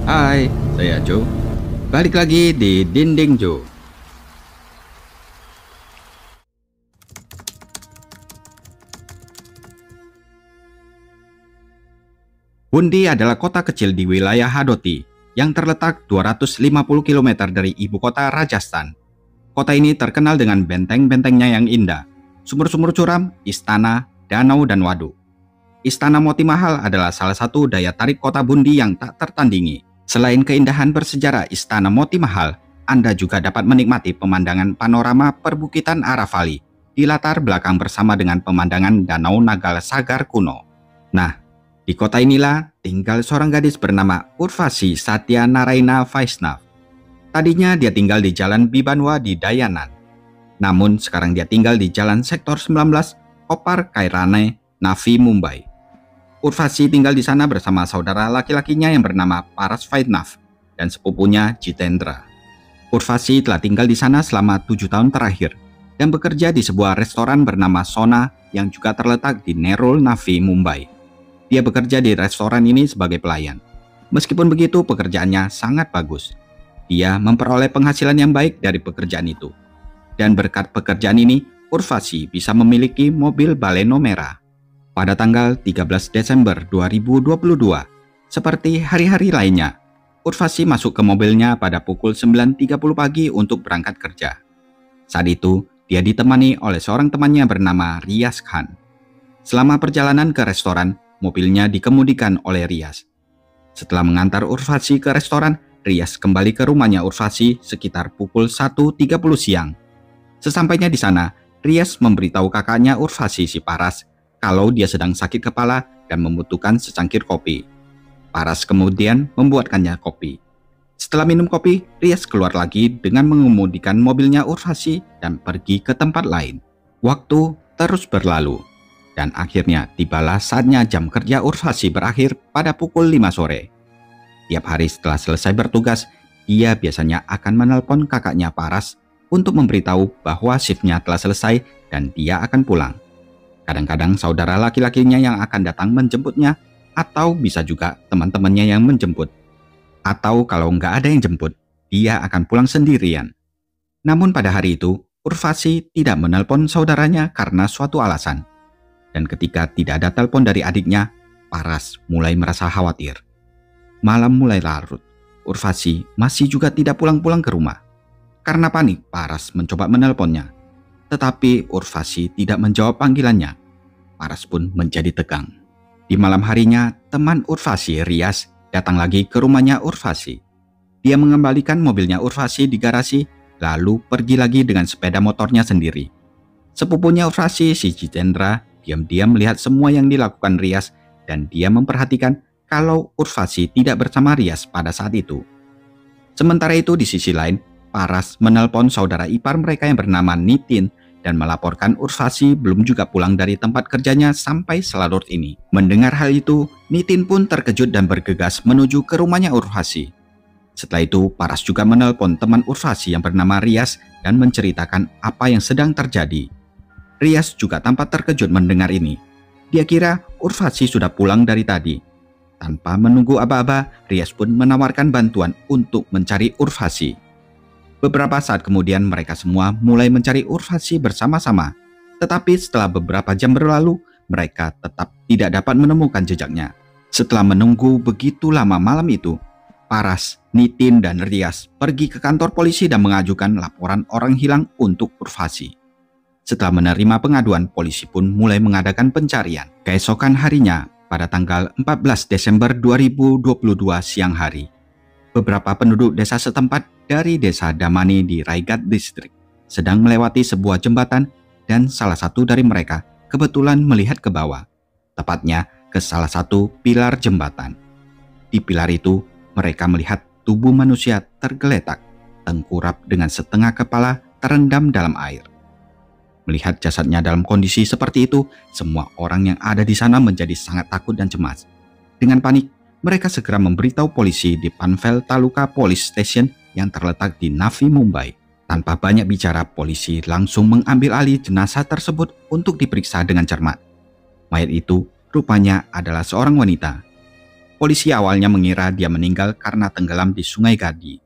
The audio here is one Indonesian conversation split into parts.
Hai, saya Joe. Balik lagi di Dinding Joe. Bundi adalah kota kecil di wilayah Hadoti yang terletak 250 km dari ibu kota Rajasthan. Kota ini terkenal dengan benteng-bentengnya yang indah, sumur-sumur curam, istana, danau, dan waduk. Istana Moti Mahal adalah salah satu daya tarik kota Bundi yang tak tertandingi. Selain keindahan bersejarah Istana Moti Mahal, Anda juga dapat menikmati pemandangan panorama perbukitan Arafali di latar belakang bersama dengan pemandangan Danau Nagal Sagar kuno. Nah, di kota inilah tinggal seorang gadis bernama Urvasi Satya Naraina Vaishnav. Tadinya dia tinggal di Jalan Bibanwa di Dayanan. Namun sekarang dia tinggal di Jalan Sektor 19, Opar Kairane, Navi Mumbai. Urvasi tinggal di sana bersama saudara laki-lakinya yang bernama Paras Vaishnav dan sepupunya Jitendra. Urvasi telah tinggal di sana selama 7 tahun terakhir dan bekerja di sebuah restoran bernama Sona yang juga terletak di Nerul, Navi Mumbai. Dia bekerja di restoran ini sebagai pelayan. Meskipun begitu, pekerjaannya sangat bagus. Dia memperoleh penghasilan yang baik dari pekerjaan itu. Dan berkat pekerjaan ini, Urvasi bisa memiliki mobil Baleno merah. Pada tanggal 13 Desember 2022, seperti hari-hari lainnya, Urvasi masuk ke mobilnya pada pukul 9.30 pagi untuk berangkat kerja. Saat itu, dia ditemani oleh seorang temannya bernama Riaz Khan. Selama perjalanan ke restoran, mobilnya dikemudikan oleh Riaz. Setelah mengantar Urvasi ke restoran, Riaz kembali ke rumahnya Urvasi sekitar pukul 1.30 siang. Sesampainya di sana, Riaz memberitahu kakaknya Urvasi si Paras kalau dia sedang sakit kepala dan membutuhkan secangkir kopi. Paras kemudian membuatkannya kopi. Setelah minum kopi, Riaz keluar lagi dengan mengemudikan mobilnya Urvasi dan pergi ke tempat lain. Waktu terus berlalu. Dan akhirnya tibalah saatnya jam kerja Urvasi berakhir pada pukul 5 sore. Tiap hari setelah selesai bertugas, dia biasanya akan menelpon kakaknya Paras untuk memberitahu bahwa shiftnya telah selesai dan dia akan pulang. Kadang-kadang saudara laki-lakinya yang akan datang menjemputnya, atau bisa juga teman-temannya yang menjemput. Atau kalau nggak ada yang jemput, dia akan pulang sendirian. Namun pada hari itu, Urvasi tidak menelpon saudaranya karena suatu alasan. Dan ketika tidak ada telepon dari adiknya, Paras mulai merasa khawatir. Malam mulai larut. Urvasi masih juga tidak pulang-pulang ke rumah. Karena panik, Paras mencoba menelponnya. Tetapi Urvasi tidak menjawab panggilannya. Paras pun menjadi tegang. Di malam harinya, teman Urvasi, Riaz, datang lagi ke rumahnya Urvasi. Dia mengembalikan mobilnya Urvasi di garasi, lalu pergi lagi dengan sepeda motornya sendiri. Sepupunya Urvasi, si Jitendra, diam-diam melihat semua yang dilakukan Riaz dan dia memperhatikan kalau Urvasi tidak bersama Riaz pada saat itu. Sementara itu di sisi lain, Paras menelpon saudara ipar mereka yang bernama Nitin dan melaporkan Urvasi belum juga pulang dari tempat kerjanya sampai selarut ini. Mendengar hal itu, Nitin pun terkejut dan bergegas menuju ke rumahnya Urvasi. Setelah itu, Paras juga menelpon teman Urvasi yang bernama Riaz dan menceritakan apa yang sedang terjadi. Riaz juga tampak terkejut mendengar ini. Dia kira Urvasi sudah pulang dari tadi. Tanpa menunggu aba-aba, Riaz pun menawarkan bantuan untuk mencari Urvasi. Beberapa saat kemudian mereka semua mulai mencari Urvasi bersama-sama. Tetapi setelah beberapa jam berlalu, mereka tetap tidak dapat menemukan jejaknya. Setelah menunggu begitu lama malam itu, Paras, Nitin, dan Riaz pergi ke kantor polisi dan mengajukan laporan orang hilang untuk Urvasi. Setelah menerima pengaduan, polisi pun mulai mengadakan pencarian. Keesokan harinya, pada tanggal 14 Desember 2022 siang hari, beberapa penduduk desa setempat dari desa Damani di Raigat District sedang melewati sebuah jembatan dan salah satu dari mereka kebetulan melihat ke bawah, tepatnya ke salah satu pilar jembatan. Di pilar itu, mereka melihat tubuh manusia tergeletak, tengkurap dengan setengah kepala terendam dalam air. Melihat jasadnya dalam kondisi seperti itu, semua orang yang ada di sana menjadi sangat takut dan cemas. Dengan panik, mereka segera memberitahu polisi di Panvel Taluka Police Station yang terletak di Navi Mumbai. Tanpa banyak bicara, polisi langsung mengambil alih jenazah tersebut untuk diperiksa dengan cermat. Mayat itu rupanya adalah seorang wanita. Polisi awalnya mengira dia meninggal karena tenggelam di Sungai Gadi.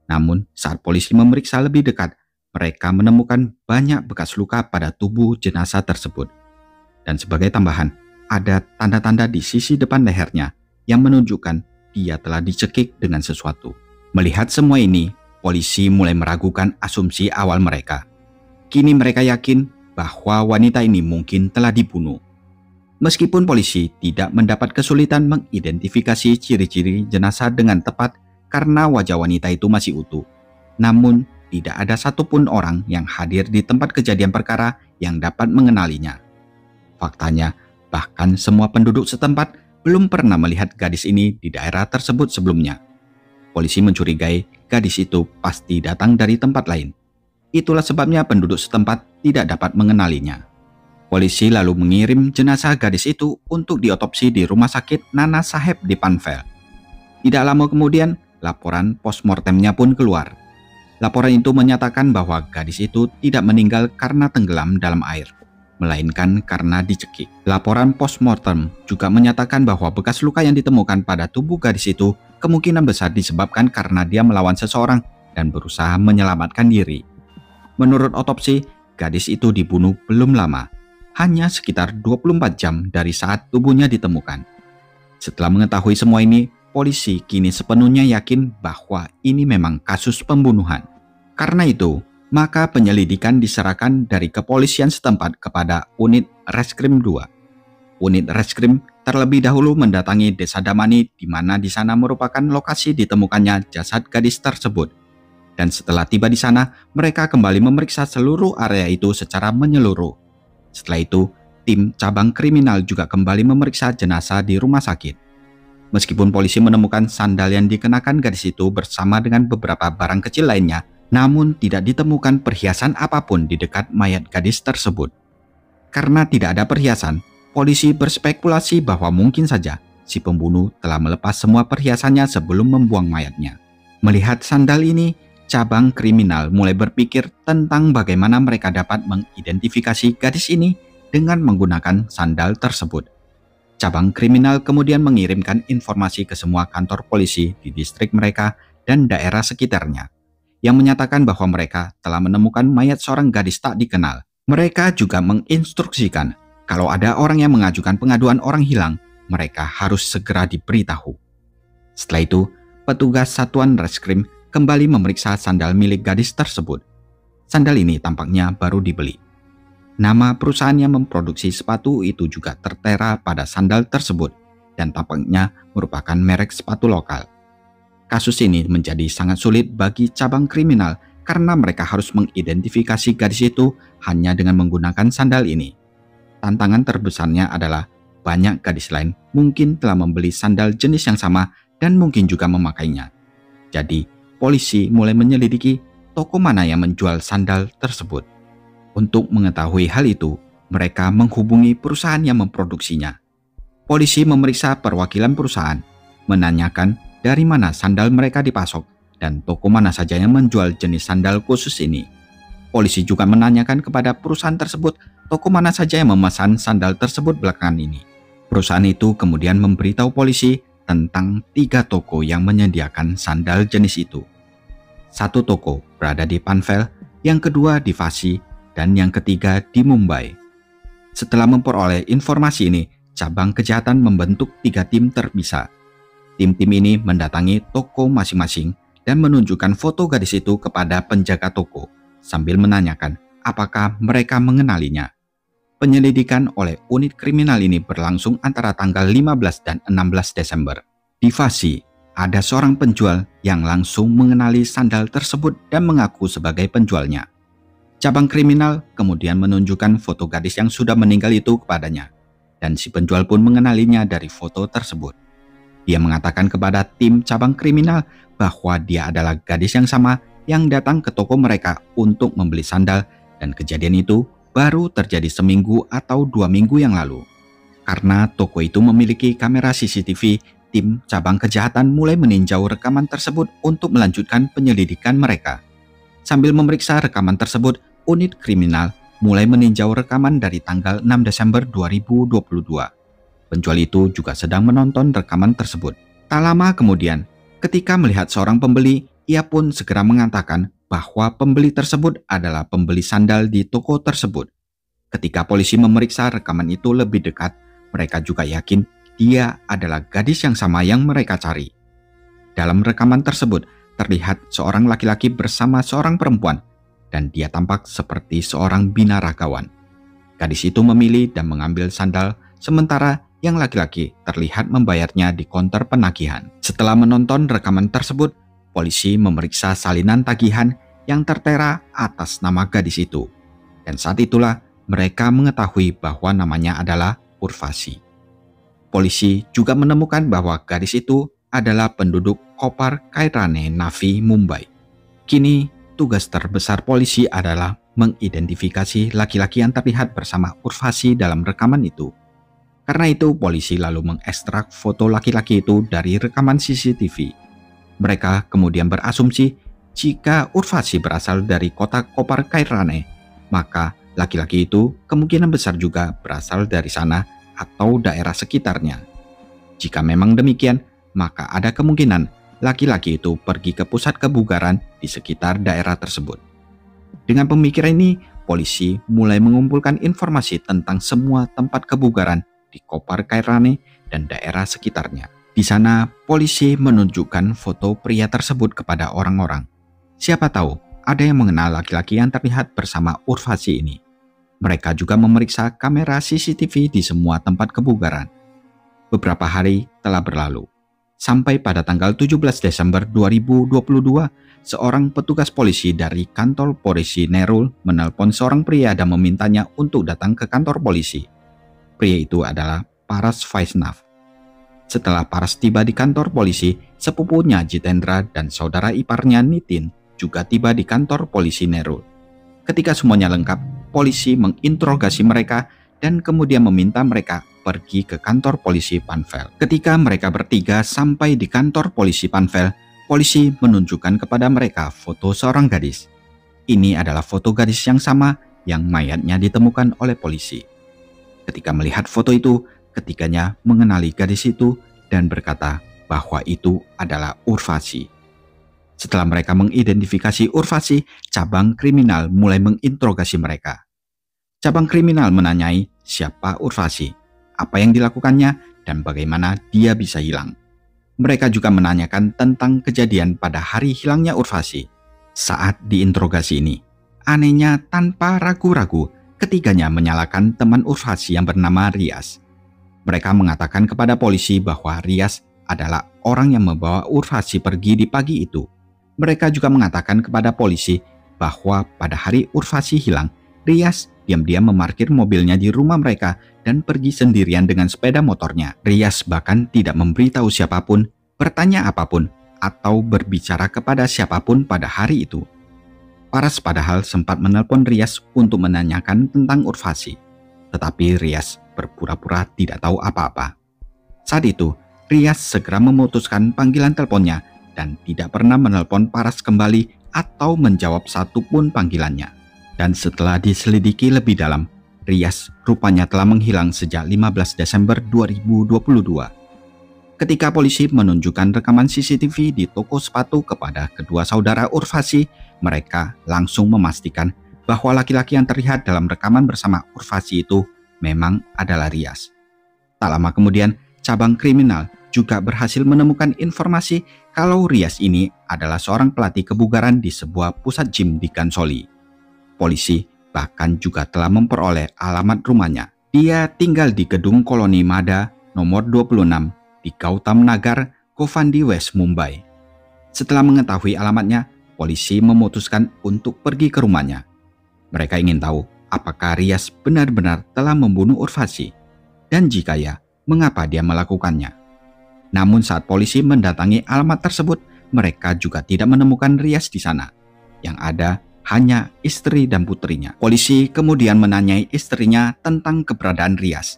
Namun, saat polisi memeriksa lebih dekat, mereka menemukan banyak bekas luka pada tubuh jenazah tersebut. Dan sebagai tambahan, ada tanda-tanda di sisi depan lehernya yang menunjukkan dia telah dicekik dengan sesuatu. Melihat semua ini, polisi mulai meragukan asumsi awal mereka. Kini mereka yakin bahwa wanita ini mungkin telah dibunuh. Meskipun polisi tidak mendapat kesulitan mengidentifikasi ciri-ciri jenazah dengan tepat karena wajah wanita itu masih utuh, namun tidak ada satupun orang yang hadir di tempat kejadian perkara yang dapat mengenalinya. Faktanya, bahkan semua penduduk setempat belum pernah melihat gadis ini di daerah tersebut sebelumnya. Polisi mencurigai gadis itu pasti datang dari tempat lain. Itulah sebabnya penduduk setempat tidak dapat mengenalinya. Polisi lalu mengirim jenazah gadis itu untuk diotopsi di Rumah Sakit Nana Saheb di Panvel. Tidak lama kemudian, laporan postmortemnya pun keluar. Laporan itu menyatakan bahwa gadis itu tidak meninggal karena tenggelam dalam air, melainkan karena dicekik. Laporan postmortem juga menyatakan bahwa bekas luka yang ditemukan pada tubuh gadis itu kemungkinan besar disebabkan karena dia melawan seseorang dan berusaha menyelamatkan diri. Menurut otopsi, gadis itu dibunuh belum lama, hanya sekitar 24 jam dari saat tubuhnya ditemukan. Setelah mengetahui semua ini, polisi kini sepenuhnya yakin bahwa ini memang kasus pembunuhan. Karena itu, maka penyelidikan diserahkan dari kepolisian setempat kepada Unit Reskrim 2. Unit Reskrim terlebih dahulu mendatangi Desa Damani, di mana di sana merupakan lokasi ditemukannya jasad gadis tersebut. Dan setelah tiba di sana, mereka kembali memeriksa seluruh area itu secara menyeluruh. Setelah itu, tim cabang kriminal juga kembali memeriksa jenazah di rumah sakit. Meskipun polisi menemukan sandal yang dikenakan gadis itu bersama dengan beberapa barang kecil lainnya, namun tidak ditemukan perhiasan apapun di dekat mayat gadis tersebut. Karena tidak ada perhiasan, polisi berspekulasi bahwa mungkin saja si pembunuh telah melepas semua perhiasannya sebelum membuang mayatnya. Melihat sandal ini, cabang kriminal mulai berpikir tentang bagaimana mereka dapat mengidentifikasi gadis ini dengan menggunakan sandal tersebut. Cabang kriminal kemudian mengirimkan informasi ke semua kantor polisi di distrik mereka dan daerah sekitarnya, yang menyatakan bahwa mereka telah menemukan mayat seorang gadis tak dikenal. Mereka juga menginstruksikan kalau ada orang yang mengajukan pengaduan orang hilang, mereka harus segera diberitahu. Setelah itu, petugas Satuan Reskrim kembali memeriksa sandal milik gadis tersebut. Sandal ini tampaknya baru dibeli. Nama perusahaan yang memproduksi sepatu itu juga tertera pada sandal tersebut dan tampaknya merupakan merek sepatu lokal. Kasus ini menjadi sangat sulit bagi cabang kriminal karena mereka harus mengidentifikasi gadis itu hanya dengan menggunakan sandal ini. Tantangan terbesarnya adalah banyak gadis lain mungkin telah membeli sandal jenis yang sama dan mungkin juga memakainya. Jadi, polisi mulai menyelidiki toko mana yang menjual sandal tersebut. Untuk mengetahui hal itu, mereka menghubungi perusahaan yang memproduksinya. Polisi memeriksa perwakilan perusahaan, menanyakan dari mana sandal mereka dipasok dan toko mana saja yang menjual jenis sandal khusus ini. Polisi juga menanyakan kepada perusahaan tersebut toko mana saja yang memesan sandal tersebut belakangan ini. Perusahaan itu kemudian memberitahu polisi tentang 3 toko yang menyediakan sandal jenis itu. 1 toko berada di Panvel, yang kedua di Vashi, dan yang ketiga di Mumbai. Setelah memperoleh informasi ini, cabang kejahatan membentuk 3 tim terpisah. Tim-tim ini mendatangi toko masing-masing dan menunjukkan foto gadis itu kepada penjaga toko, sambil menanyakan apakah mereka mengenalinya. Penyelidikan oleh unit kriminal ini berlangsung antara tanggal 15 dan 16 Desember. Di Vashi, ada seorang penjual yang langsung mengenali sandal tersebut dan mengaku sebagai penjualnya. Cabang kriminal kemudian menunjukkan foto gadis yang sudah meninggal itu kepadanya, dan si penjual pun mengenalinya dari foto tersebut. Dia mengatakan kepada tim cabang kriminal bahwa dia adalah gadis yang sama yang datang ke toko mereka untuk membeli sandal, dan kejadian itu baru terjadi seminggu atau 2 minggu yang lalu. Karena toko itu memiliki kamera CCTV, tim cabang kejahatan mulai meninjau rekaman tersebut untuk melanjutkan penyelidikan mereka. Sambil memeriksa rekaman tersebut, unit kriminal mulai meninjau rekaman dari tanggal 6 Desember 2022. Penjual itu juga sedang menonton rekaman tersebut. Tak lama kemudian, ketika melihat seorang pembeli, ia pun segera mengatakan bahwa pembeli tersebut adalah pembeli sandal di toko tersebut. Ketika polisi memeriksa rekaman itu lebih dekat, mereka juga yakin dia adalah gadis yang sama yang mereka cari. Dalam rekaman tersebut, terlihat seorang laki-laki bersama seorang perempuan, dan dia tampak seperti seorang binaragawan. Gadis itu memilih dan mengambil sandal, sementara yang laki-laki terlihat membayarnya di konter penagihan. Setelah menonton rekaman tersebut, polisi memeriksa salinan tagihan yang tertera atas nama gadis itu. Dan saat itulah mereka mengetahui bahwa namanya adalah Urvasi. Polisi juga menemukan bahwa gadis itu adalah penduduk Kopar Kairane Navi, Mumbai. Kini, tugas terbesar polisi adalah mengidentifikasi laki-laki yang terlihat bersama Urvasi dalam rekaman itu. Karena itu, polisi lalu mengekstrak foto laki-laki itu dari rekaman CCTV. Mereka kemudian berasumsi jika Urvasi berasal dari kota Kopar Kairane, maka laki-laki itu kemungkinan besar juga berasal dari sana atau daerah sekitarnya. Jika memang demikian, maka ada kemungkinan laki-laki itu pergi ke pusat kebugaran di sekitar daerah tersebut. Dengan pemikiran ini, polisi mulai mengumpulkan informasi tentang semua tempat kebugaran di Kopar Kairane dan daerah sekitarnya. Di sana, polisi menunjukkan foto pria tersebut kepada orang-orang. Siapa tahu ada yang mengenal laki-laki yang terlihat bersama Urvasi ini. Mereka juga memeriksa kamera CCTV di semua tempat kebugaran. Beberapa hari telah berlalu. Sampai pada tanggal 17 Desember 2022, seorang petugas polisi dari kantor polisi Nerul menelpon seorang pria dan memintanya untuk datang ke kantor polisi. Pria itu adalah Paras Vaishnav. Setelah Paras tiba di kantor polisi, sepupunya Jitendra dan saudara iparnya Nitin juga tiba di kantor polisi Nerul. Ketika semuanya lengkap, polisi menginterogasi mereka dan kemudian meminta mereka pergi ke kantor polisi Panvel. Ketika mereka bertiga sampai di kantor polisi Panvel, polisi menunjukkan kepada mereka foto seorang gadis. Ini adalah foto gadis yang sama yang mayatnya ditemukan oleh polisi. Ketika melihat foto itu, ketiganya mengenali gadis itu dan berkata bahwa itu adalah Urvasi. Setelah mereka mengidentifikasi Urvasi, cabang kriminal mulai menginterogasi mereka. Cabang kriminal menanyai siapa Urvasi, apa yang dilakukannya, dan bagaimana dia bisa hilang. Mereka juga menanyakan tentang kejadian pada hari hilangnya Urvasi. Saat diinterogasi ini, anehnya tanpa ragu-ragu, ketiganya menyalahkan teman Urvasi yang bernama Rias. Mereka mengatakan kepada polisi bahwa Rias adalah orang yang membawa Urvasi pergi di pagi itu. Mereka juga mengatakan kepada polisi bahwa pada hari Urvasi hilang, Rias diam-diam memarkir mobilnya di rumah mereka dan pergi sendirian dengan sepeda motornya. Rias bahkan tidak memberitahu siapapun, bertanya apapun, atau berbicara kepada siapapun pada hari itu. Paras padahal sempat menelpon Rias untuk menanyakan tentang Urvasi, tetapi Rias berpura-pura tidak tahu apa-apa. Saat itu, Rias segera memutuskan panggilan teleponnya dan tidak pernah menelpon Paras kembali atau menjawab satupun panggilannya. Dan setelah diselidiki lebih dalam, Rias rupanya telah menghilang sejak 15 Desember 2022. Ketika polisi menunjukkan rekaman CCTV di toko sepatu kepada kedua saudara Urvasi, mereka langsung memastikan bahwa laki-laki yang terlihat dalam rekaman bersama Urvasi itu memang adalah Rias. Tak lama kemudian, cabang kriminal juga berhasil menemukan informasi kalau Rias ini adalah seorang pelatih kebugaran di sebuah pusat gym di Kansoli. Polisi bahkan juga telah memperoleh alamat rumahnya. Dia tinggal di gedung koloni Mada nomor 26 di Gautam Nagar, Govandi West, Mumbai. Setelah mengetahui alamatnya, polisi memutuskan untuk pergi ke rumahnya. Mereka ingin tahu apakah Rias benar-benar telah membunuh Urvasi, dan jika ya, mengapa dia melakukannya. Namun saat polisi mendatangi alamat tersebut, mereka juga tidak menemukan Rias di sana. Yang ada hanya istri dan putrinya. Polisi kemudian menanyai istrinya tentang keberadaan Rias.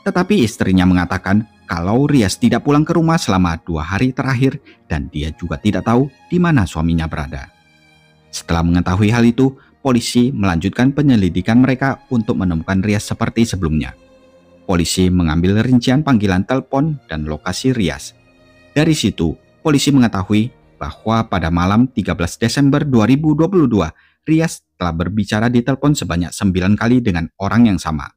Tetapi istrinya mengatakan kalau Rias tidak pulang ke rumah selama 2 hari terakhir dan dia juga tidak tahu di mana suaminya berada. Setelah mengetahui hal itu, polisi melanjutkan penyelidikan mereka untuk menemukan Rias seperti sebelumnya. Polisi mengambil rincian panggilan telepon dan lokasi Rias. Dari situ, polisi mengetahui bahwa pada malam 13 Desember 2022, Rias telah berbicara di telepon sebanyak 9 kali dengan orang yang sama.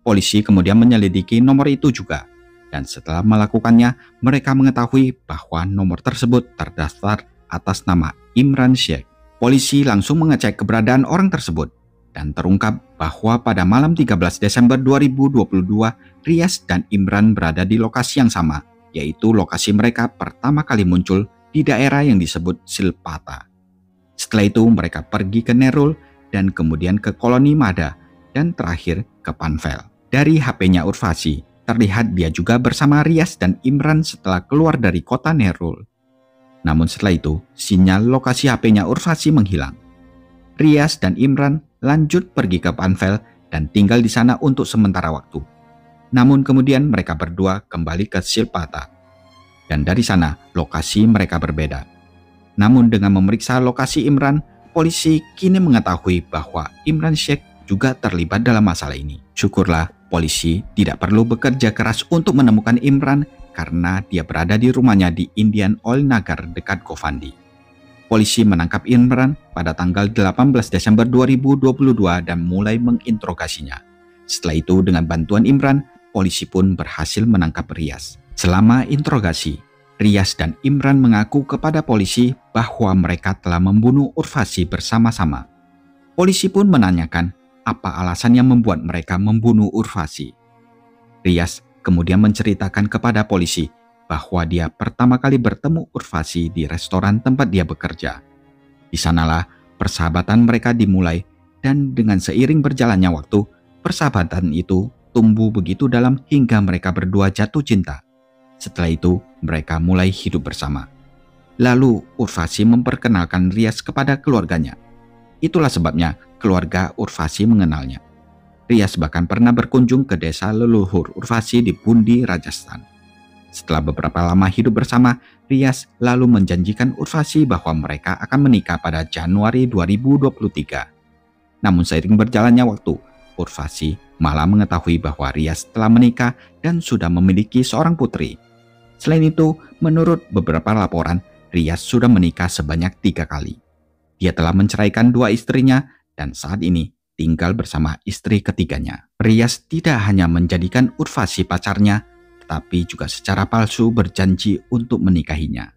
Polisi kemudian menyelidiki nomor itu juga, dan setelah melakukannya, mereka mengetahui bahwa nomor tersebut terdaftar atas nama Imran Sheikh. Polisi langsung mengecek keberadaan orang tersebut, dan terungkap bahwa pada malam 13 Desember 2022, Rias dan Imran berada di lokasi yang sama, yaitu lokasi mereka pertama kali muncul di daerah yang disebut Silpata. Setelah itu mereka pergi ke Nerul dan kemudian ke Koloni Mada dan terakhir ke Panvel. Dari HP-nya Urvasi, terlihat dia juga bersama Rias dan Imran setelah keluar dari kota Nerul. Namun setelah itu, sinyal lokasi HP-nya Urvasi menghilang. Rias dan Imran lanjut pergi ke Panvel dan tinggal di sana untuk sementara waktu. Namun kemudian mereka berdua kembali ke Silpata. Dan dari sana, lokasi mereka berbeda. Namun dengan memeriksa lokasi Imran, polisi kini mengetahui bahwa Imran Sheikh juga terlibat dalam masalah ini. Syukurlah, polisi tidak perlu bekerja keras untuk menemukan Imran karena dia berada di rumahnya di Indian Oil Nagar dekat Govandi. Polisi menangkap Imran pada tanggal 18 Desember 2022 dan mulai menginterogasinya. Setelah itu dengan bantuan Imran, polisi pun berhasil menangkap Rias. Selama interogasi, Rias dan Imran mengaku kepada polisi bahwa mereka telah membunuh Urvasi bersama-sama. Polisi pun menanyakan apa alasan yang membuat mereka membunuh Urvasi. Rias kemudian menceritakan kepada polisi bahwa dia pertama kali bertemu Urvasi di restoran tempat dia bekerja. Di sanalah persahabatan mereka dimulai dan dengan seiring berjalannya waktu, persahabatan itu tumbuh begitu dalam hingga mereka berdua jatuh cinta. Setelah itu, mereka mulai hidup bersama. Lalu, Urvasi memperkenalkan Rias kepada keluarganya. Itulah sebabnya keluarga Urvasi mengenalnya. Rias bahkan pernah berkunjung ke desa leluhur Urvasi di Bundi, Rajasthan. Setelah beberapa lama hidup bersama, Rias lalu menjanjikan Urvasi bahwa mereka akan menikah pada Januari 2023. Namun seiring berjalannya waktu, Urvasi malah mengetahui bahwa Rias telah menikah dan sudah memiliki seorang putri. Selain itu, menurut beberapa laporan, Rias sudah menikah sebanyak 3 kali. Dia telah menceraikan 2 istrinya dan saat ini tinggal bersama istri ketiganya. Rias tidak hanya menjadikan Urvasi pacarnya, tetapi juga secara palsu berjanji untuk menikahinya.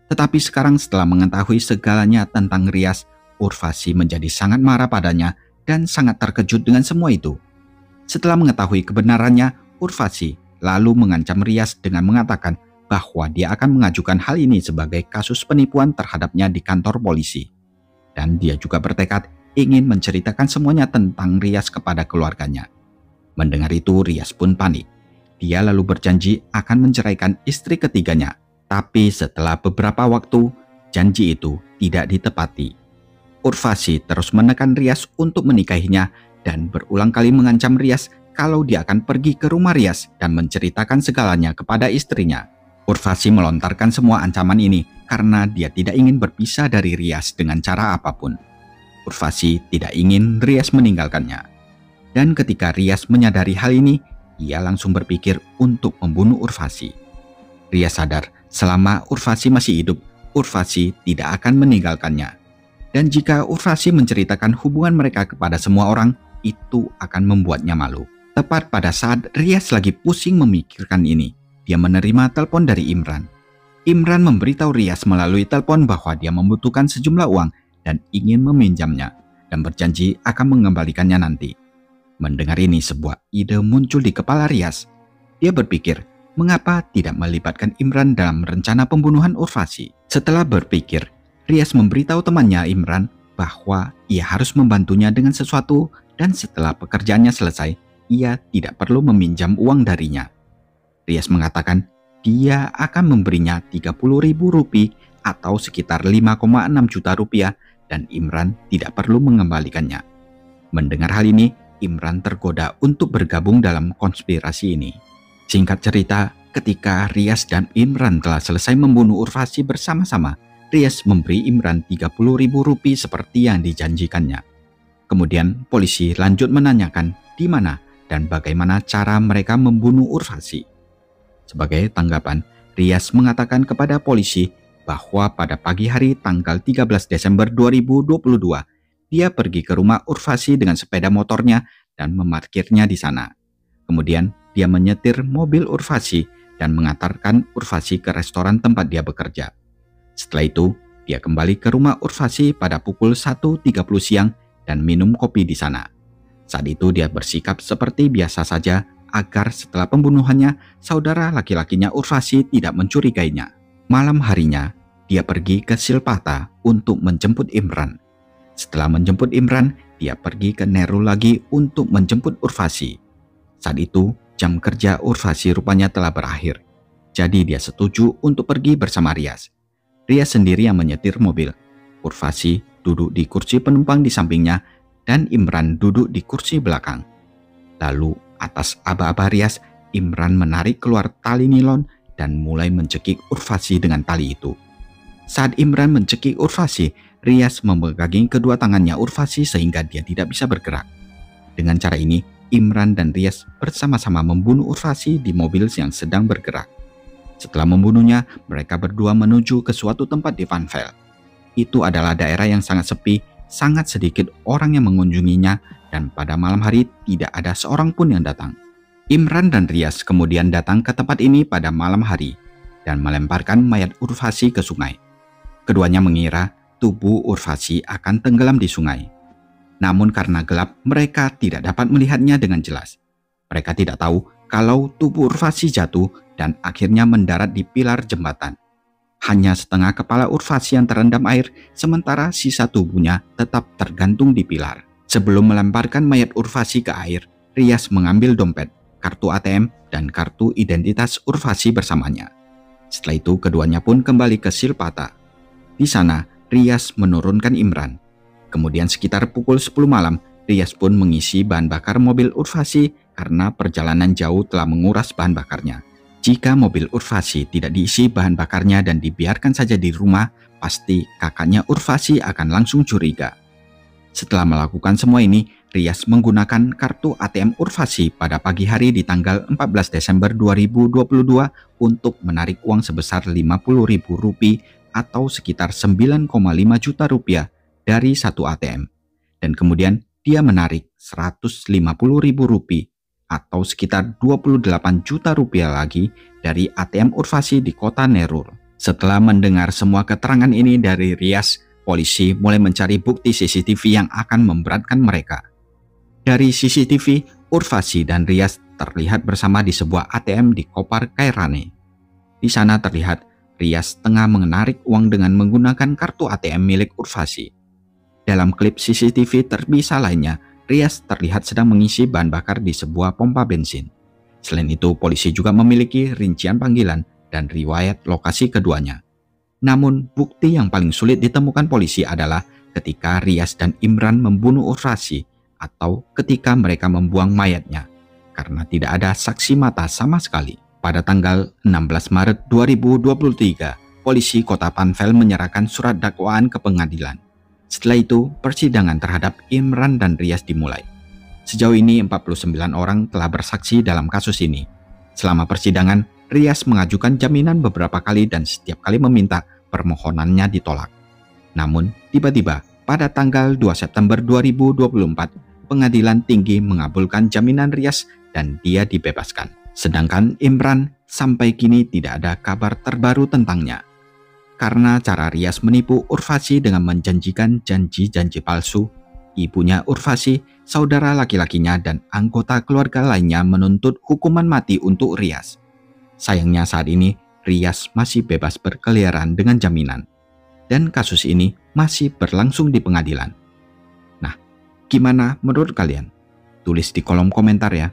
Tetapi sekarang setelah mengetahui segalanya tentang Rias, Urvasi menjadi sangat marah padanya dan sangat terkejut dengan semua itu. Setelah mengetahui kebenarannya, Urvasi lalu mengancam Rias dengan mengatakan bahwa dia akan mengajukan hal ini sebagai kasus penipuan terhadapnya di kantor polisi. Dan dia juga bertekad ingin menceritakan semuanya tentang Rias kepada keluarganya. Mendengar itu, Rias pun panik. Dia lalu berjanji akan menceraikan istri ketiganya. Tapi setelah beberapa waktu, janji itu tidak ditepati. Urvasi terus menekan Rias untuk menikahinya dan berulang kali mengancam Rias kalau dia akan pergi ke rumah Rias dan menceritakan segalanya kepada istrinya. Urvasi melontarkan semua ancaman ini karena dia tidak ingin berpisah dari Rias dengan cara apapun. Urvasi tidak ingin Rias meninggalkannya. Dan ketika Rias menyadari hal ini, ia langsung berpikir untuk membunuh Urvasi. Rias sadar selama Urvasi masih hidup, Urvasi tidak akan meninggalkannya. Dan jika Urvasi menceritakan hubungan mereka kepada semua orang, itu akan membuatnya malu. Tepat pada saat Rias lagi pusing memikirkan ini, dia menerima telepon dari Imran. Imran memberitahu Rias melalui telepon bahwa dia membutuhkan sejumlah uang dan ingin meminjamnya, dan berjanji akan mengembalikannya nanti. Mendengar ini, sebuah ide muncul di kepala Rias. Dia berpikir, mengapa tidak melibatkan Imran dalam rencana pembunuhan Urvasi? Setelah berpikir, Rias memberitahu temannya Imran bahwa ia harus membantunya dengan sesuatu dan setelah pekerjaannya selesai, ia tidak perlu meminjam uang darinya. Rias mengatakan dia akan memberinya 30.000 rupiah atau sekitar 5,6 juta rupiah dan Imran tidak perlu mengembalikannya. Mendengar hal ini, Imran tergoda untuk bergabung dalam konspirasi ini. Singkat cerita, ketika Rias dan Imran telah selesai membunuh Urvasi bersama-sama, Rias memberi Imran 30.000 rupiah seperti yang dijanjikannya. Kemudian polisi lanjut menanyakan di mana dan bagaimana cara mereka membunuh Urvasi. Sebagai tanggapan, Rias mengatakan kepada polisi bahwa pada pagi hari tanggal 13 Desember 2022, dia pergi ke rumah Urvasi dengan sepeda motornya dan memarkirnya di sana. Kemudian dia menyetir mobil Urvasi dan mengantarkan Urvasi ke restoran tempat dia bekerja. Setelah itu, dia kembali ke rumah Urvasi pada pukul 1.30 siang dan minum kopi di sana. Saat itu dia bersikap seperti biasa saja agar setelah pembunuhannya, saudara laki-lakinya Urvasi tidak mencurigainya. Malam harinya, dia pergi ke Silpata untuk menjemput Imran. Setelah menjemput Imran, dia pergi ke Nerul lagi untuk menjemput Urvasi. Saat itu, jam kerja Urvasi rupanya telah berakhir. Jadi dia setuju untuk pergi bersama Rias. Rias sendiri yang menyetir mobil. Urvasi duduk di kursi penumpang di sampingnya dan Imran duduk di kursi belakang. Lalu atas aba-aba Rias, Imran menarik keluar tali nilon dan mulai mencekik Urvasi dengan tali itu. Saat Imran mencekik Urvasi, Rias memegangi kedua tangannya Urvasi sehingga dia tidak bisa bergerak. Dengan cara ini, Imran dan Rias bersama-sama membunuh Urvasi di mobil yang sedang bergerak. Setelah membunuhnya, mereka berdua menuju ke suatu tempat di Van Vel. Itu adalah daerah yang sangat sepi, sangat sedikit orang yang mengunjunginya, dan pada malam hari tidak ada seorang pun yang datang. Imran dan Rias kemudian datang ke tempat ini pada malam hari dan melemparkan mayat Urvasi ke sungai. Keduanya mengira tubuh Urvasi akan tenggelam di sungai. Namun karena gelap, mereka tidak dapat melihatnya dengan jelas. Mereka tidak tahu kalau tubuh Urvasi jatuh dan akhirnya mendarat di pilar jembatan. Hanya setengah kepala Urvasi yang terendam air, sementara sisa tubuhnya tetap tergantung di pilar. Sebelum melemparkan mayat Urvasi ke air, Rias mengambil dompet, kartu ATM, dan kartu identitas Urvasi bersamanya. Setelah itu, keduanya pun kembali ke Silpata. Di sana, Rias menurunkan Imran. Kemudian sekitar pukul 10 malam, Rias pun mengisi bahan bakar mobil Urvasi karena perjalanan jauh telah menguras bahan bakarnya. Jika mobil Urvasi tidak diisi bahan bakarnya dan dibiarkan saja di rumah, pasti kakaknya Urvasi akan langsung curiga. Setelah melakukan semua ini, Rias menggunakan kartu ATM Urvasi pada pagi hari di tanggal 14 Desember 2022 untuk menarik uang sebesar Rp50.000 atau sekitar 9,5 juta rupiah dari satu ATM. Dan kemudian dia menarik Rp150.000 atau sekitar 28 juta rupiah lagi dari ATM Urvasi di kota Nerul. Setelah mendengar semua keterangan ini dari Rias, polisi mulai mencari bukti CCTV yang akan memberatkan mereka. Dari CCTV, Urvasi dan Rias terlihat bersama di sebuah ATM di Kopar Kairane. Di sana terlihat Rias tengah menarik uang dengan menggunakan kartu ATM milik Urvasi. Dalam klip CCTV terpisah lainnya, Rias terlihat sedang mengisi bahan bakar di sebuah pompa bensin. Selain itu, polisi juga memiliki rincian panggilan dan riwayat lokasi keduanya. Namun, bukti yang paling sulit ditemukan polisi adalah ketika Rias dan Imran membunuh Urvasi atau ketika mereka membuang mayatnya, karena tidak ada saksi mata sama sekali. Pada tanggal 16 Maret 2023, polisi Kota Van Vel menyerahkan surat dakwaan ke pengadilan. Setelah itu, persidangan terhadap Imran dan Rias dimulai. Sejauh ini 49 orang telah bersaksi dalam kasus ini. Selama persidangan, Rias mengajukan jaminan beberapa kali dan setiap kali meminta permohonannya ditolak. Namun, tiba-tiba pada tanggal 2 September 2024, Pengadilan Tinggi mengabulkan jaminan Rias dan dia dibebaskan. Sedangkan Imran sampai kini tidak ada kabar terbaru tentangnya. Karena cara Rias menipu Urvasi dengan menjanjikan janji-janji palsu, ibunya Urvasi, saudara laki-lakinya, dan anggota keluarga lainnya menuntut hukuman mati untuk Rias. Sayangnya saat ini, Rias masih bebas berkeliaran dengan jaminan. Dan kasus ini masih berlangsung di pengadilan. Nah, gimana menurut kalian? Tulis di kolom komentar ya.